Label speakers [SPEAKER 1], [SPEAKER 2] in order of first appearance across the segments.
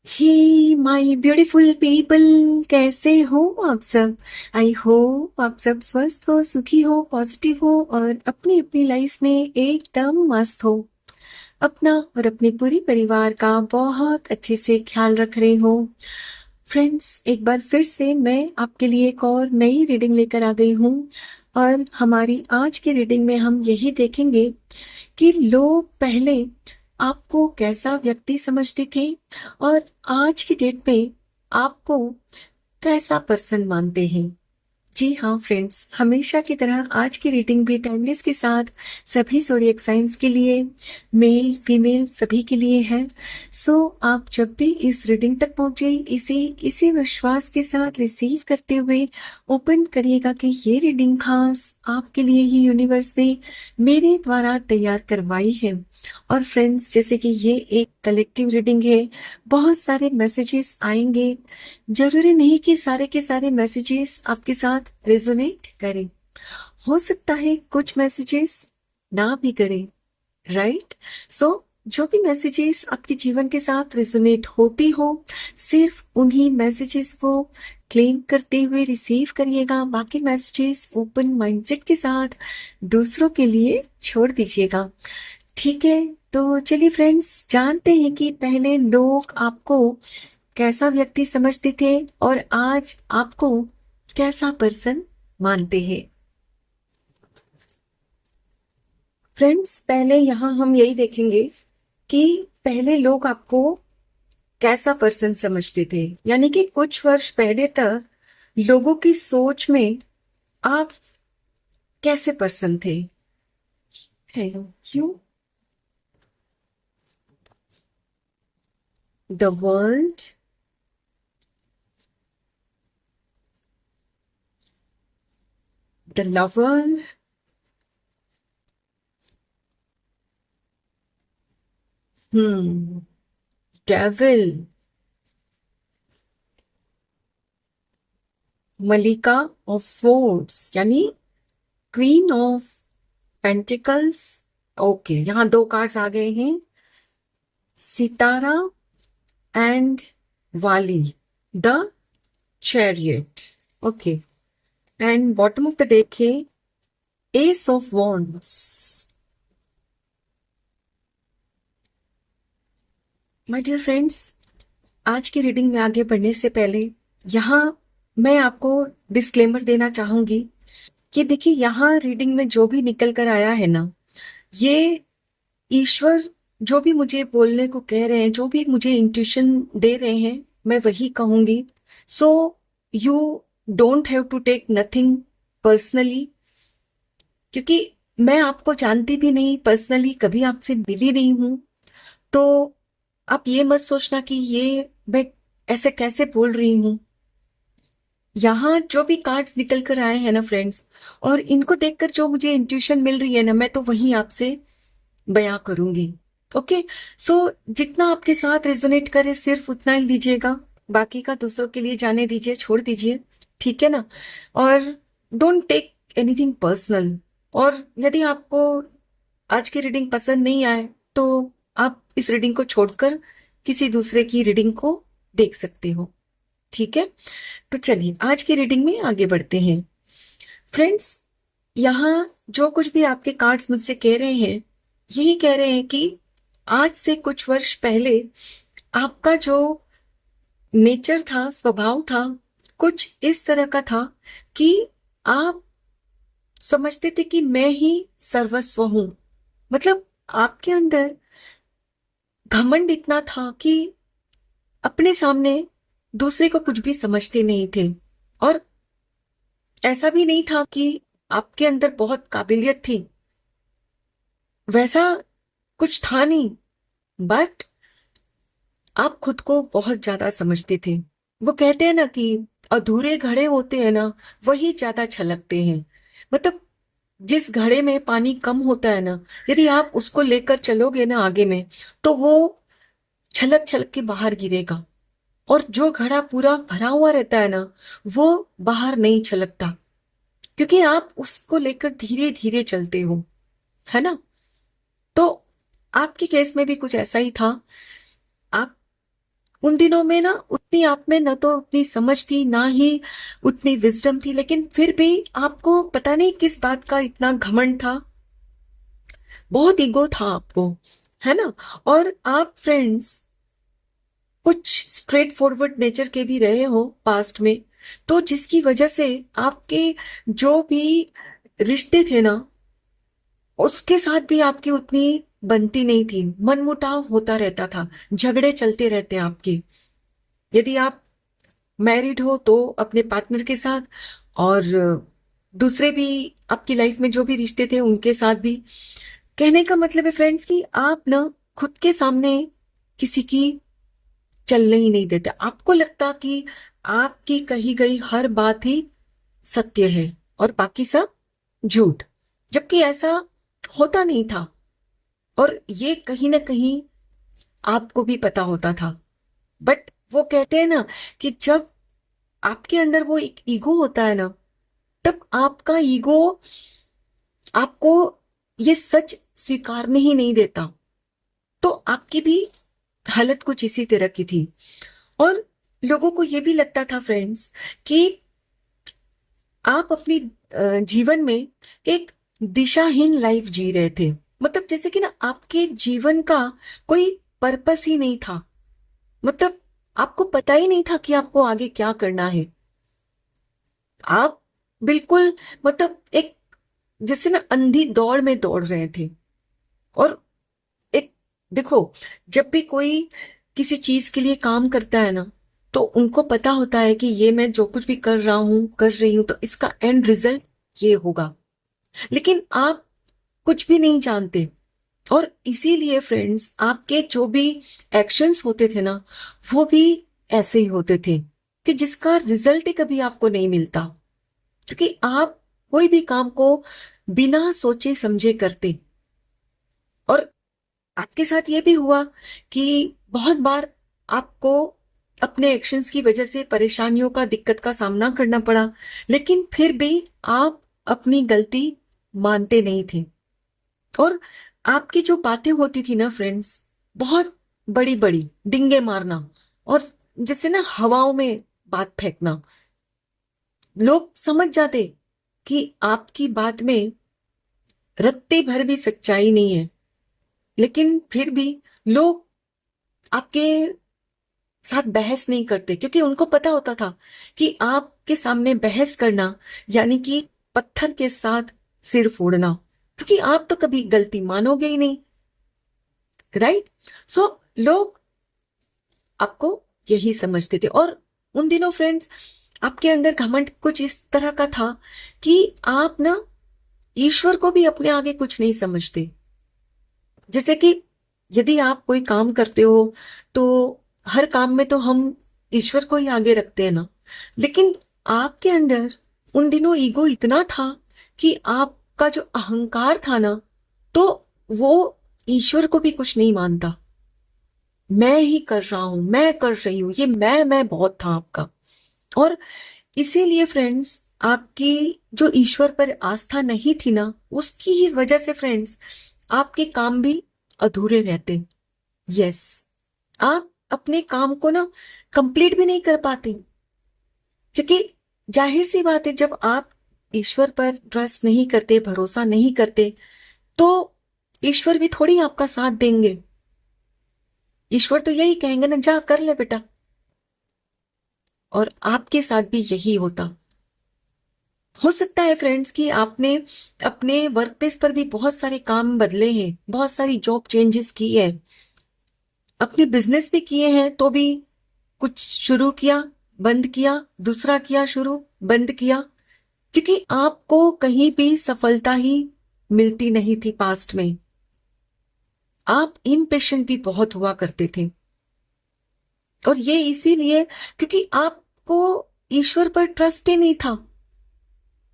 [SPEAKER 1] Hey my beautiful people, कैसे हो आप सब। आई होप आप सब स्वस्थ हो, सुखी हो, पॉजिटिव हो और अपनी अपनी लाइफ में एकदम मस्त हो। अपना और अपने पूरी परिवार का बहुत अच्छे से ख्याल रख रहे हो। फ्रेंड्स, एक बार फिर से मैं आपके लिए एक और नई रीडिंग लेकर आ गई हूँ। और हमारी आज की रीडिंग में हम यही देखेंगे कि लोग पहले आपको कैसा व्यक्ति समझते थे और आज की डेट में आपको कैसा पर्सन मानते हैं। जी हाँ फ्रेंड्स, हमेशा की तरह आज की रीडिंग भी टाइमलेस के साथ सभी ज़ोडिएक साइंस के लिए, मेल फीमेल सभी के लिए है। सो आप जब भी इस रीडिंग तक पहुंचे, इसे इसी विश्वास के साथ रिसीव करते हुए ओपन करिएगा कि ये रीडिंग खास आपके लिए ही यूनिवर्स ने मेरे द्वारा तैयार करवाई है। और फ्रेंड्स, जैसे कि ये एक कलेक्टिव रीडिंग है, बहुत सारे मैसेजेस आएंगे। जरूरी नहीं कि सारे के सारे मैसेजेस आपके साथ रेजोनेट करें। हो सकता है कुछ मैसेजेस ना भी करें, राइट। सो जो भी मैसेजेस आपके जीवन के साथ रेजोनेट होती हो, सिर्फ उन्हीं मैसेजेस को क्लेम करते हुए रिसीव करिएगा। बाकी मैसेजेस ओपन माइंडसेट के साथ दूसरों के लिए छोड़ दीजिएगा, ठीक है। तो चलिए फ्रेंड्स, जानते हैं कि पहले लोग आपको कैसा व्यक्ति समझते थे और आज आपको कैसा पर्सन मानते हैं। फ्रेंड्स, पहले यहाँ हम यही देखेंगे कि पहले लोग आपको कैसा पर्सन समझते थे, यानी कि कुछ वर्ष पहले तक लोगों की सोच में आप कैसे पर्सन थे। है क्यों the world, the lover, devil, मलिका ऑफ स्वॉर्ड्स यानी क्वीन ऑफ पेंटिकल्स। ओके, यहाँ दो कार्ड्स आ गए हैं, सितारा एंड वाली, the chariot. Okay, and bottom of the deck है ace of wands. My dear friends, आज की रीडिंग में आगे बढ़ने से पहले यहाँ मैं आपको डिस्क्लेमर देना चाहूंगी कि देखिए, यहाँ रीडिंग में जो भी निकल कर आया है ना, ये ईश्वर जो भी मुझे बोलने को कह रहे हैं, जो भी मुझे इंट्यूशन दे रहे हैं, मैं वही कहूंगी। So you don't have to take nothing personally, क्योंकि मैं आपको जानती भी नहीं, पर्सनली कभी आपसे मिली नहीं हूं। तो आप ये मत सोचना कि ये मैं ऐसे कैसे बोल रही हूं। यहाँ जो भी कार्ड्स निकल कर आए हैं ना फ्रेंड्स, और इनको देखकर जो मुझे इंट्यूशन मिल रही है ना, मैं तो वही आपसे बयां करूंगी। ओके, सो जितना आपके साथ रेजोनेट करे सिर्फ उतना ही लीजिएगा, बाकी का दूसरों के लिए जाने दीजिए, छोड़ दीजिए, ठीक है ना। और डोंट टेक एनीथिंग पर्सनल। और यदि आपको आज की रीडिंग पसंद नहीं आए तो आप इस रीडिंग को छोड़कर किसी दूसरे की रीडिंग को देख सकते हो, ठीक है। तो चलिए आज की रीडिंग में आगे बढ़ते हैं। फ्रेंड्स, यहाँ जो कुछ भी आपके कार्ड्स मुझसे कह रहे हैं, यही कह रहे हैं कि आज से कुछ वर्ष पहले आपका जो नेचर था, स्वभाव था, कुछ इस तरह का था कि आप समझते थे कि मैं ही सर्वस्व हूं। मतलब आपके अंदर घमंड इतना था कि अपने सामने दूसरे को कुछ भी समझते नहीं थे। और ऐसा भी नहीं था कि आपके अंदर बहुत काबिलियत थी, वैसा कुछ था नहीं। बट आप खुद को बहुत ज्यादा समझते थे। वो कहते हैं ना कि अधूरे घड़े होते हैं ना, वही ज्यादा छलकते हैं। मतलब जिस घड़े में पानी कम होता है ना, यदि आप उसको लेकर चलोगे ना आगे में, तो वो छलक छलक के बाहर गिरेगा। और जो घड़ा पूरा भरा हुआ रहता है ना, वो बाहर नहीं छलकता, क्योंकि आप उसको लेकर धीरे धीरे चलते हो, है ना। तो आपके केस में भी कुछ ऐसा ही था। आप उन दिनों में ना उतनी आप में न तो उतनी समझ थी ना ही उतनी विजडम थी, लेकिन फिर भी आपको पता नहीं किस बात का इतना घमंड था, बहुत ईगो था आपको, है ना। और आप फ्रेंड्स कुछ स्ट्रेट फॉरवर्ड नेचर के भी रहे हो पास्ट में, तो जिसकी वजह से आपके जो भी रिश्ते थे ना, उसके साथ भी आपकी उतनी बनती नहीं थी, मनमुटाव होता रहता था, झगड़े चलते रहते हैं आपके। यदि आप मैरिड हो तो अपने पार्टनर के साथ, और दूसरे भी आपकी लाइफ में जो भी रिश्ते थे उनके साथ भी। कहने का मतलब है फ्रेंड्स कि आप ना खुद के सामने किसी की चलने ही नहीं देते। आपको लगता कि आपकी कही गई हर बात ही सत्य है और बाकी सब झूठ, जबकि ऐसा होता नहीं था। और ये कहीं ना कहीं आपको भी पता होता था। बट वो कहते हैं ना कि जब आपके अंदर वो एक ईगो होता है ना, तब आपका ईगो आपको ये सच स्वीकारने ही नहीं देता। तो आपकी भी हालत कुछ इसी तरह की थी। और लोगों को ये भी लगता था फ्रेंड्स कि आप अपनी जीवन में एक दिशाहीन लाइफ जी रहे थे। मतलब जैसे कि ना आपके जीवन का कोई पर्पस ही नहीं था। मतलब आपको पता ही नहीं था कि आपको आगे क्या करना है। आप बिल्कुल मतलब एक जैसे ना अंधी दौड़ में दौड़ रहे थे। और एक देखो, जब भी कोई किसी चीज के लिए काम करता है ना, तो उनको पता होता है कि ये मैं जो कुछ भी कर रहा हूं कर रही हूं तो इसका एंड रिजल्ट ये होगा। लेकिन आप कुछ भी नहीं जानते। और इसीलिए फ्रेंड्स आपके जो भी एक्शंस होते थे ना, वो भी ऐसे ही होते थे कि जिसका रिजल्ट ही कभी आपको नहीं मिलता, क्योंकि आप कोई भी काम को बिना सोचे समझे करते। और आपके साथ ये भी हुआ कि बहुत बार आपको अपने एक्शंस की वजह से परेशानियों का दिक्कत का सामना करना पड़ा, लेकिन फिर भी आप अपनी गलती मानते नहीं थे। और आपकी जो बातें होती थी ना फ्रेंड्स, बहुत बड़ी बड़ी डिंगे मारना, और जैसे ना हवाओं में बात फेंकना, लोग समझ जाते कि आपकी बात में रत्ते भर भी सच्चाई नहीं है। लेकिन फिर भी लोग आपके साथ बहस नहीं करते, क्योंकि उनको पता होता था कि आपके सामने बहस करना यानी कि पत्थर के साथ सिर फोड़ना, क्योंकि आप तो कभी गलती मानोगे ही नहीं, राइट। सो लोग आपको यही समझते थे। और उन दिनों फ्रेंड्स आपके अंदर घमंड कुछ इस तरह का था कि आप ना ईश्वर को भी अपने आगे कुछ नहीं समझते। जैसे कि यदि आप कोई काम करते हो तो हर काम में तो हम ईश्वर को ही आगे रखते हैं ना, लेकिन आपके अंदर उन दिनों ईगो इतना था कि आपका जो अहंकार था ना, तो वो ईश्वर को भी कुछ नहीं मानता। मैं ही कर रहा हूं, मैं कर रही हूं, ये मैं बहुत था आपका। और इसीलिए फ्रेंड्स आपकी जो ईश्वर पर आस्था नहीं थी ना, उसकी ही वजह से फ्रेंड्स आपके काम भी अधूरे रहते। यस, आप अपने काम को ना कंप्लीट भी नहीं कर पाते, क्योंकि जाहिर सी बात है जब आप ईश्वर पर ट्रस्ट नहीं करते, भरोसा नहीं करते, तो ईश्वर भी थोड़ी आपका साथ देंगे। ईश्वर तो यही कहेंगे ना, जा कर ले बेटा। और आपके साथ भी यही होता। हो सकता है फ्रेंड्स कि आपने अपने वर्क प्लेस पर भी बहुत सारे काम बदले हैं, बहुत सारी जॉब चेंजेस की है, अपने बिजनेस भी किए हैं, तो भी कुछ शुरू किया बंद किया, दूसरा किया शुरू बंद किया, क्योंकि आपको कहीं भी सफलता ही मिलती नहीं थी पास्ट में। आप इम्पेशेंट भी बहुत हुआ करते थे। और ये इसीलिए क्योंकि आपको ईश्वर पर ट्रस्ट ही नहीं था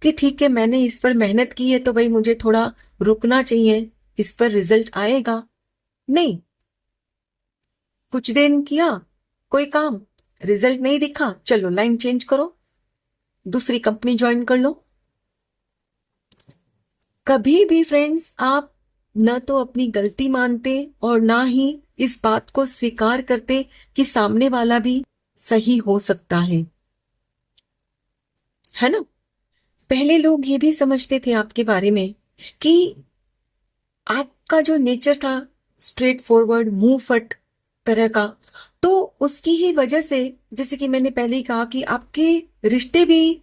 [SPEAKER 1] कि ठीक है मैंने इस पर मेहनत की है तो भाई मुझे थोड़ा रुकना चाहिए, इस पर रिजल्ट आएगा। नहीं, कुछ दिन किया कोई काम, रिजल्ट नहीं दिखा, चलो लाइन चेंज करो, दूसरी कंपनी ज्वाइन कर लो। कभी भी फ्रेंड्स आप न तो अपनी गलती मानते और ना ही इस बात को स्वीकार करते कि सामने वाला भी सही हो सकता है ना। पहले लोग ये भी समझते थे आपके बारे में कि आपका जो नेचर था स्ट्रेट फॉरवर्ड मुंह फट तरह का, तो उसकी ही वजह से, जैसे कि मैंने पहले ही कहा कि आपके रिश्ते भी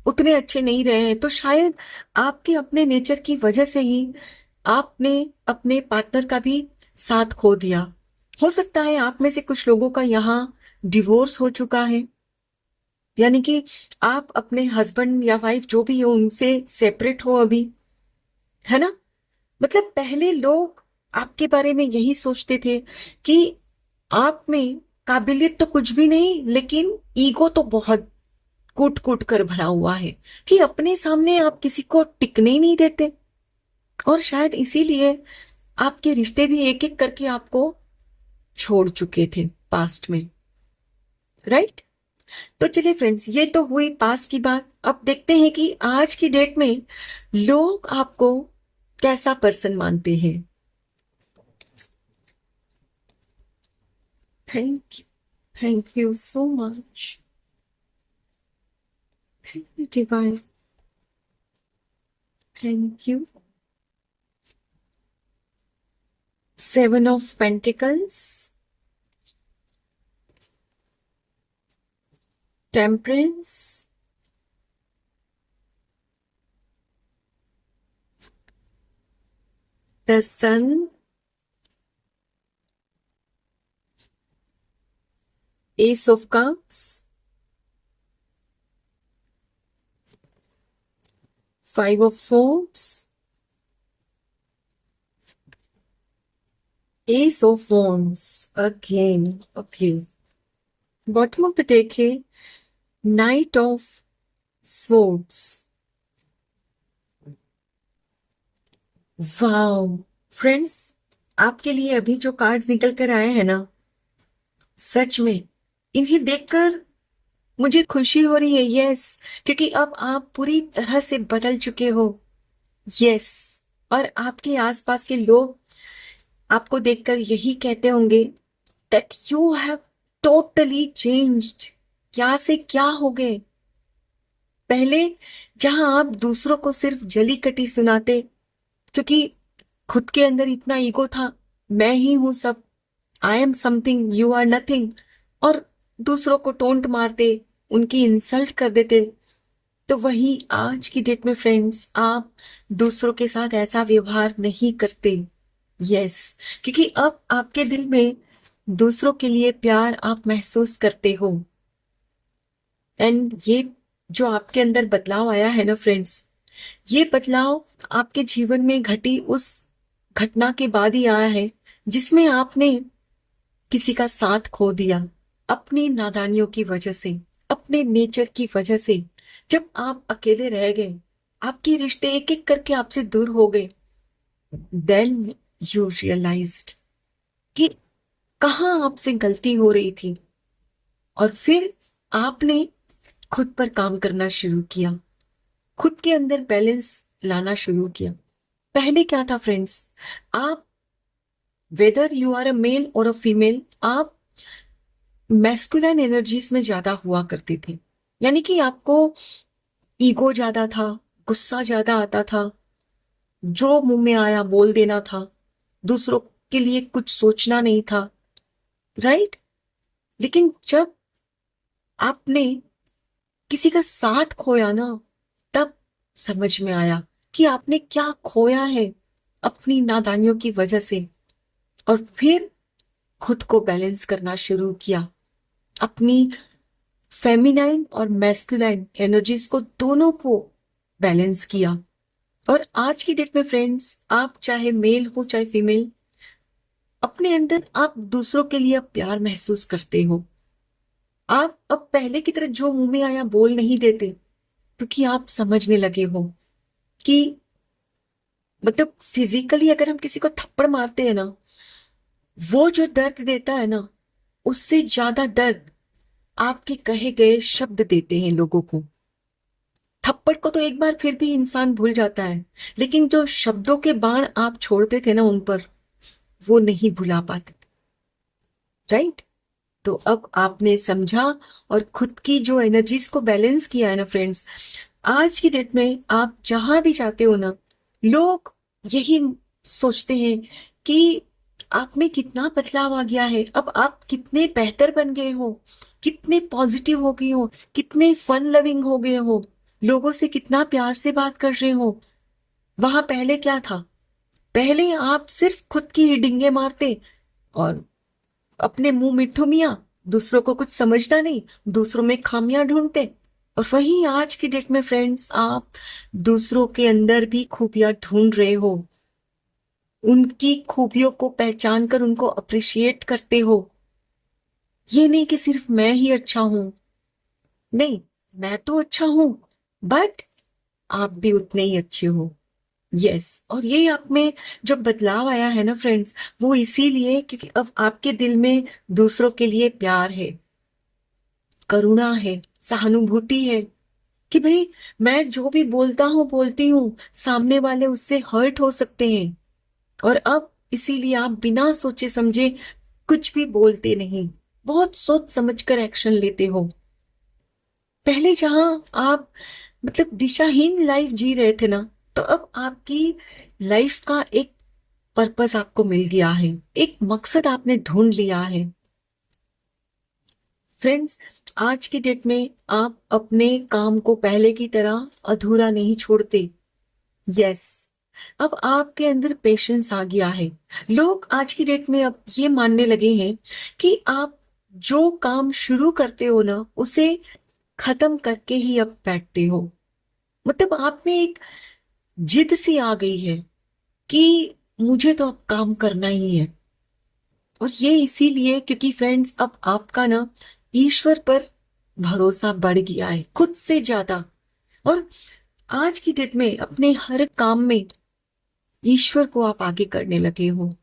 [SPEAKER 1] उतने अच्छे नहीं रहे हैं, तो शायद आपके अपने नेचर की वजह से ही आपने अपने पार्टनर का भी साथ खो दिया। हो सकता है आप में से कुछ लोगों का यहाँ डिवोर्स हो चुका है, यानी कि आप अपने हस्बैंड या वाइफ जो भी हो उनसे सेपरेट हो अभी, है ना। मतलब पहले लोग आपके बारे में यही सोचते थे कि आप में काबिलियत तो कुछ भी नहीं, लेकिन ईगो तो बहुत कूट कूट कर भरा हुआ है कि अपने सामने आप किसी को टिकने ही नहीं देते। और शायद इसीलिए आपके रिश्ते भी एक एक करके आपको छोड़ चुके थे पास्ट में, राइट। तो चलिए फ्रेंड्स, ये तो हुई पास्ट की बात। अब देखते हैं कि आज की डेट में लोग आपको कैसा पर्सन मानते हैं। Thank you so much, thank you divine, thank you. Seven of pentacles, temperance, the sun, ace of cups, five of swords, ace of wands again. Okay, bottom of the deck है knight of swords. Wow friends, आपके लिए अभी जो cards निकल कर आए हैं ना, सच में इन्हें देखकर मुझे खुशी हो रही है। यस, क्योंकि अब आप पूरी तरह से बदल चुके हो। यस, और आपके आसपास के लोग आपको देखकर यही कहते होंगे that you have totally changed. क्या से क्या हो गए। पहले जहां आप दूसरों को सिर्फ जली कटी सुनाते, क्योंकि खुद के अंदर इतना ईगो था, मैं ही हूं सब, I am something, you are nothing, और दूसरों को टोंट मारते, उनकी इंसल्ट कर देते। तो वही आज की डेट में फ्रेंड्स, आप दूसरों के साथ ऐसा व्यवहार नहीं करते। यस, क्योंकि अब आपके दिल में दूसरों के लिए प्यार आप महसूस करते हो। एंड ये जो आपके अंदर बदलाव आया है ना फ्रेंड्स, ये बदलाव आपके जीवन में घटी उस घटना के बाद ही आया है जिसमें आपने किसी का साथ खो दिया अपनी नादानियों की वजह से, अपने नेचर की वजह से। जब आप अकेले रह गए, आपके रिश्ते एक एक करके आपसे दूर हो गए, देन यू रियलाइज्ड कि कहाँ आपसे गलती हो रही थी, और फिर आपने खुद पर काम करना शुरू किया, खुद के अंदर बैलेंस लाना शुरू किया। पहले क्या था फ्रेंड्स, आप whether you are a male और अ फीमेल, आप मैस्कुलिन एनर्जीज में ज्यादा हुआ करते थे, यानी कि आपको ईगो ज्यादा था, गुस्सा ज्यादा आता था, जो मुंह में आया बोल देना था, दूसरों के लिए कुछ सोचना नहीं था, राइट। लेकिन जब आपने किसी का साथ खोया ना, तब समझ में आया कि आपने क्या खोया है अपनी नादानियों की वजह से, और फिर खुद को बैलेंस करना शुरू किया, अपनी फेमिनाइन और मैस्कुलाइन एनर्जीज को दोनों को बैलेंस किया। और आज की डेट में फ्रेंड्स, आप चाहे मेल हो चाहे फीमेल, अपने अंदर आप दूसरों के लिए प्यार महसूस करते हो। आप अब पहले की तरह जो मुंह में आया बोल नहीं देते, क्योंकि आप समझने लगे हो कि मतलब फिजिकली अगर हम किसी को थप्पड़ मारते हैं ना, वो जो दर्द देता है ना, उससे ज्यादा दर्द आपके कहे गए शब्द देते हैं लोगों को। थप्पड़ को तो एक बार फिर भी इंसान भूल जाता है, लेकिन जो शब्दों के बाण आप छोड़ते थे ना उन पर, वो नहीं भुला पाते, राइट? तो अब आपने समझा और खुद की जो एनर्जीज को बैलेंस किया है ना फ्रेंड्स, आज की डेट में आप जहां भी जाते हो ना, लोग यही सोचते हैं कि आप में कितना बदलाव आ गया है, अब आप कितने बेहतर बन गए हो, कितने पॉजिटिव हो गए हो, कितने फन लविंग हो गए हो, लोगों से कितना प्यार से बात कर रहे हो। वहां पहले क्या था? पहले आप सिर्फ खुद की ही डींगे मारते और अपने मुंह मिट्ठू मियाँ, दूसरों को कुछ समझना नहीं, दूसरों में खामियां ढूंढते। और वहीं आज की डेट में फ्रेंड्स, आप दूसरों के अंदर भी खूबियां ढूंढ रहे हो, उनकी खूबियों को पहचान कर उनको अप्रिशिएट करते हो। ये नहीं कि सिर्फ मैं ही अच्छा हूं, नहीं, मैं तो अच्छा हूं, बट आप भी उतने ही अच्छे हो। यस, और ये आप में जो बदलाव आया है ना फ्रेंड्स, वो इसीलिए क्योंकि अब आपके दिल में दूसरों के लिए प्यार है, करुणा है, सहानुभूति है, कि भाई मैं जो भी बोलता हूँ बोलती हूँ, सामने वाले उससे हर्ट हो सकते हैं, और अब इसीलिए आप बिना सोचे समझे कुछ भी बोलते नहीं, बहुत सोच समझ कर एक्शन लेते हो। पहले जहां आप मतलब दिशाहीन लाइफ जी रहे थे ना, तो अब आपकी लाइफ का एक पर्पस आपको मिल गया है, एक मकसद आपने ढूंढ लिया है। फ्रेंड्स, आज की डेट में आप अपने काम को पहले की तरह अधूरा नहीं छोड़ते। यस, अब आपके अंदर पेशेंस आ गया है। लोग आज की डेट में अब ये मानने लगे हैं कि आप जो काम शुरू करते हो ना, उसे खत्म करके ही अब बैठते हो। मतलब आप में एक जिद सी आ गई है कि मुझे तो अब काम करना ही है। और ये इसीलिए क्योंकि फ्रेंड्स, अब आपका ना ईश्वर पर भरोसा बढ़ गया है खुद से ज्यादा। और आज की डेट में अपने हर काम में ईश्वर को आप आगे करने लगे हो।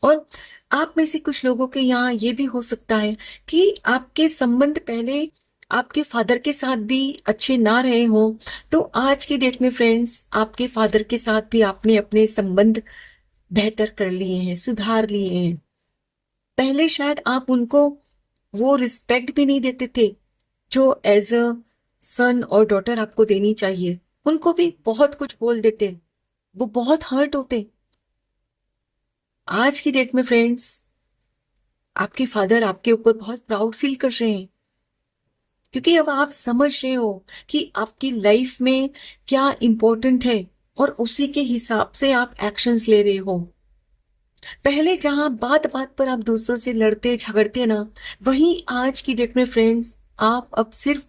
[SPEAKER 1] और आप में से कुछ लोगों के यहाँ ये भी हो सकता है कि आपके संबंध पहले आपके फादर के साथ भी अच्छे ना रहे हो, तो आज की डेट में फ्रेंड्स, आपके फादर के साथ भी आपने अपने संबंध बेहतर कर लिए हैं, सुधार लिए हैं। पहले शायद आप उनको वो रिस्पेक्ट भी नहीं देते थे जो एज अ सन और डॉटर आपको देनी चाहिए, उनको भी बहुत कुछ बोल देते, वो बहुत हर्ट होते। आज की डेट में फ्रेंड्स, आपके फादर आपके ऊपर बहुत प्राउड फील कर रहे हैं, क्योंकि अब आप समझ रहे हो कि आपकी लाइफ में क्या इंपॉर्टेंट है, और उसी के हिसाब से आप एक्शंस ले रहे हो। पहले जहां बात बात पर आप दूसरों से लड़ते झगड़ते ना, वहीं आज की डेट में फ्रेंड्स, आप अब सिर्फ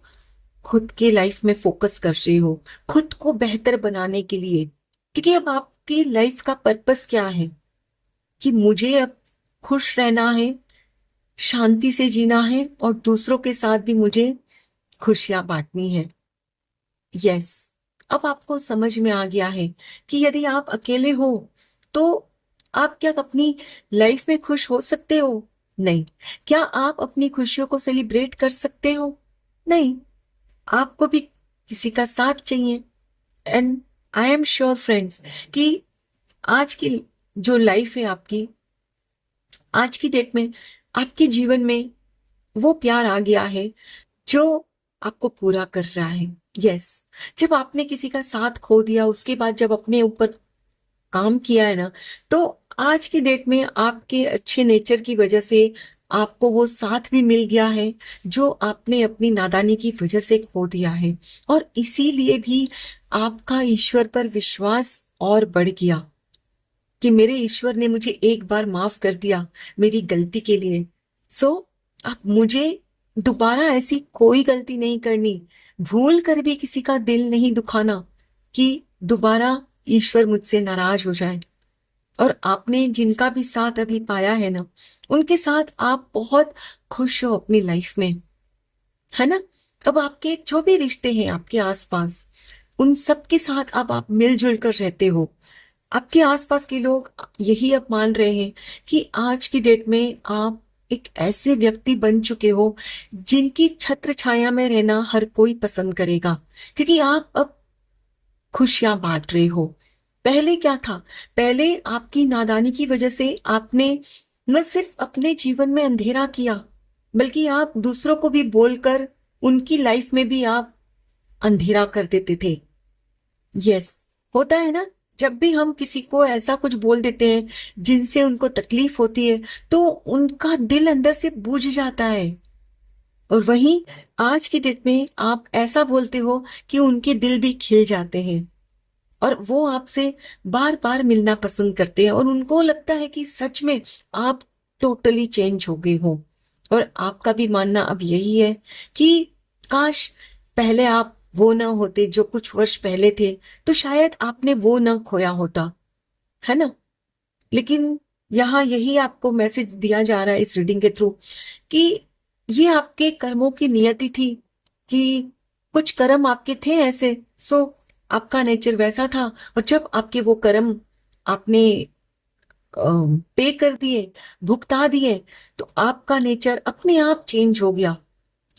[SPEAKER 1] खुद के लाइफ में फोकस कर रहे हो, खुद को बेहतर बनाने के लिए। क्योंकि अब आपकी लाइफ का पर्पस क्या है कि मुझे अब खुश रहना है, शांति से जीना है, और दूसरों के साथ भी मुझे खुशियां बांटनी है। यस, अब आपको समझ में आ गया है कि यदि आप अकेले हो तो आप क्या अपनी लाइफ में खुश हो सकते हो? नहीं। क्या आप अपनी खुशियों को सेलिब्रेट कर सकते हो? नहीं। आपको भी किसी का साथ चाहिए। And I am sure friends कि आज की जो लाइफ है आपकी, आज की डेट में आपके जीवन में वो प्यार आ गया है जो आपको पूरा कर रहा है। यस, जब आपने किसी का साथ खो दिया, उसके बाद जब अपने ऊपर काम किया है ना, तो आज की डेट में आपके अच्छे नेचर की वजह से आपको वो साथ भी मिल गया है जो आपने अपनी नादानी की वजह से खो दिया है। और इसीलिए भी आपका ईश्वर पर विश्वास और बढ़ गया कि मेरे ईश्वर ने मुझे एक बार माफ कर दिया मेरी गलती के लिए। सो अब मुझे दोबारा ऐसी कोई गलती नहीं करनी, भूल कर भी किसी का दिल नहीं दुखाना कि दोबारा ईश्वर मुझसे नाराज हो जाए। और आपने जिनका भी साथ अभी पाया है ना, उनके साथ आप बहुत खुश हो अपनी लाइफ में, है ना? अब आपके जो भी रिश्ते हैं आपके आसपास, उन सब के साथ अब आप मिलजुल कर रहते हो। आपके आसपास के लोग यही अब मान रहे हैं कि आज की डेट में आप एक ऐसे व्यक्ति बन चुके हो जिनकी छत्र छाया में रहना हर कोई पसंद करेगा, क्योंकि आप अब खुशियां बांट रहे हो। पहले क्या था? पहले आपकी नादानी की वजह से आपने न सिर्फ अपने जीवन में अंधेरा किया, बल्कि आप दूसरों को भी बोलकर उनकी लाइफ में भी आप अंधेरा कर देते थे। यस, होता है ना, जब भी हम किसी को ऐसा कुछ बोल देते हैं जिनसे उनको तकलीफ होती है, तो उनका दिल अंदर से बुझ जाता है। और वहीं आज की डेट में आप ऐसा बोलते हो कि उनके दिल भी खिल जाते हैं और वो आपसे बार बार मिलना पसंद करते हैं, और उनको लगता है कि सच में आप टोटली चेंज हो गए हो। और आपका भी मानना अब यही है कि काश पहले आप वो ना होते जो कुछ वर्ष पहले थे, तो शायद आपने वो ना खोया होता, है ना। लेकिन यहाँ यही आपको मैसेज दिया जा रहा है इस रीडिंग के थ्रू कि ये आपके कर्मों की नियति थी, कि कुछ कर्म आपके थे ऐसे, सो आपका नेचर वैसा था। और जब आपके वो कर्म आपने पे कर दिए, भुगता दिए, तो आपका नेचर अपने आप चेंज हो गया।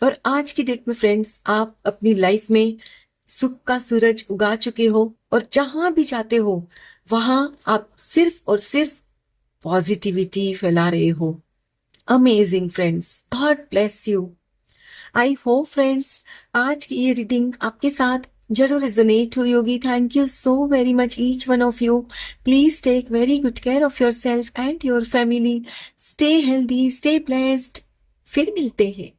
[SPEAKER 1] और आज की डेट में फ्रेंड्स, आप अपनी लाइफ में सुख का सूरज उगा चुके हो, और जहां भी जाते हो वहां आप सिर्फ और सिर्फ पॉजिटिविटी फैला रहे हो। Amazing friends, God bless you. I hope friends आज की ये रीडिंग आपके साथ जरूर रेजोनेट हुई होगी। Thank you so very much each one of you. Please take very good care of yourself and your family. Stay healthy, stay blessed. फिर मिलते हैं।